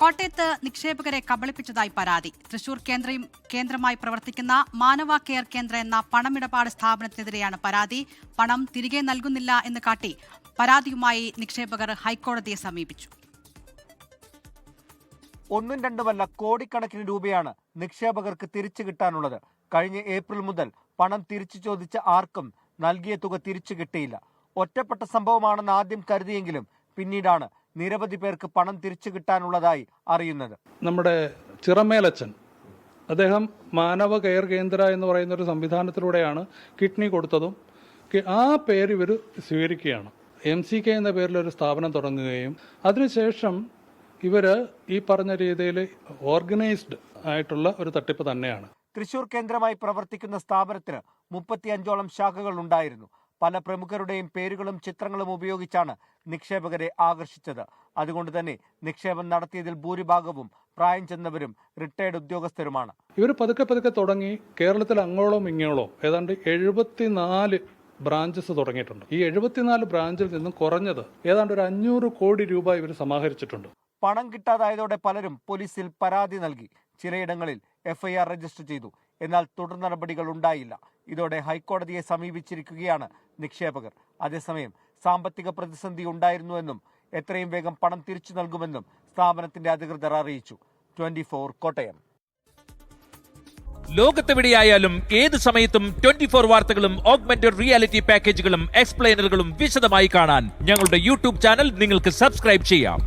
കോട്ടയത്ത് നിക്ഷേപകരെ കബളിപ്പിച്ചതായി പരാതി. തൃശൂർ കേന്ദ്രമായി പ്രവർത്തിക്കുന്ന മാനവ കെയർ കേന്ദ്ര എന്ന പണമിടപാട് സ്ഥാപനത്തിനെതിരെയാണ് പരാതി. പണം തിരികെ നൽകുന്നില്ല എന്ന് കാട്ടി പരാതിയുമായി നിക്ഷേപകർ ഹൈക്കോടതിയെ സമീപിച്ചു. ഒന്നും രണ്ടുമല്ല കോടിക്കണക്കിന് രൂപയാണ് നിക്ഷേപകർക്ക് തിരിച്ചു കിട്ടാനുള്ളത്. കഴിഞ്ഞ ഏപ്രിൽ മുതൽ പണം തിരിച്ചു ചോദിച്ച ആർക്കും നൽകിയ തുക തിരിച്ചു കിട്ടിയില്ല. ഒറ്റപ്പെട്ട സംഭവമാണെന്ന് ആദ്യം കരുതിയെങ്കിലും പിന്നീടാണ് നിരവധി പേർക്ക് പണം തിരിച്ചു കിട്ടാനുള്ളതായി അറിയുന്നത്. നമ്മുടെ ചിറമേലച്ചൻ അദ്ദേഹം മാനവ കെയർ കേന്ദ്ര എന്ന് പറയുന്ന ഒരു സംവിധാനത്തിലൂടെയാണ് കിഡ്നി കൊടുത്തതും ആ പേര് ഇവർ സ്വീകരിക്കുകയാണ്. MCK എന്ന പേരിലൊരു സ്ഥാപനം തുടങ്ങുകയും അതിനുശേഷം ഇവർ ഈ പറഞ്ഞ രീതിയിൽ ഓർഗനൈസ്ഡ് ആയിട്ടുള്ള ഒരു തട്ടിപ്പ് തന്നെയാണ്. തൃശൂർ കേന്ദ്രമായി പ്രവർത്തിക്കുന്ന സ്ഥാപനത്തിന് 35ഓളം ശാഖകൾ ഉണ്ടായിരുന്നു. പല പ്രമുഖരുടെയും പേരുകളും ചിത്രങ്ങളും ഉപയോഗിച്ചാണ് നിക്ഷേപകരെ ആകർഷിച്ചത്. അതുകൊണ്ട് തന്നെ നിക്ഷേപം നടത്തിയതിൽ ഭൂരിഭാഗവും പ്രായം ചെന്നവരും റിട്ടയർഡ് ഉദ്യോഗസ്ഥരുമാണ്. ഇവർ പതുക്കെ തുടങ്ങി കേരളത്തിൽ അങ്ങോളം ഇങ്ങോളം ഏതാണ്ട് 74 ബ്രാഞ്ചസ് തുടങ്ങിയിട്ടുണ്ട്. ഈ 74 ബ്രാഞ്ചിൽ നിന്നും കുറഞ്ഞത് ഏതാണ്ട് ഒരു 500 കോടി രൂപ ഇവർ സമാഹരിച്ചിട്ടുണ്ട്. പണം കിട്ടാതായതോടെ പലരും പോലീസിൽ പരാതി നൽകി. ചിലയിടങ്ങളിൽ FIR രജിസ്റ്റർ ചെയ്തു. എന്നാൽ തുടർ നടപടികൾ ഉണ്ടായില്ല. ഇതോടെ ഹൈക്കോടതിയെ സമീപിച്ചിരിക്കുകയാണ് നിക്ഷേപകർ. അതേസമയം സാമ്പത്തിക പ്രതിസന്ധി ഉണ്ടായിരുന്നുവെന്നും എത്രയും വേഗം പണം തിരിച്ചു നൽകുമെന്നും സ്ഥാപനത്തിന്റെ അധികൃതർ അറിയിച്ചു. 24 കോട്ടയം. ലോകത്തെവിടെയായാലും ഏത് സമയത്തും 24 വാർത്തകളും ഓഗ്മെന്റഡ് റിയാലിറ്റി പാക്കേജുകളും എക്സ്പ്ലെയിനറുകളും വിശദമായി കാണാൻ ഞങ്ങളുടെ YouTube ചാനൽ നിങ്ങൾക്ക് സബ്സ്ക്രൈബ് ചെയ്യാം.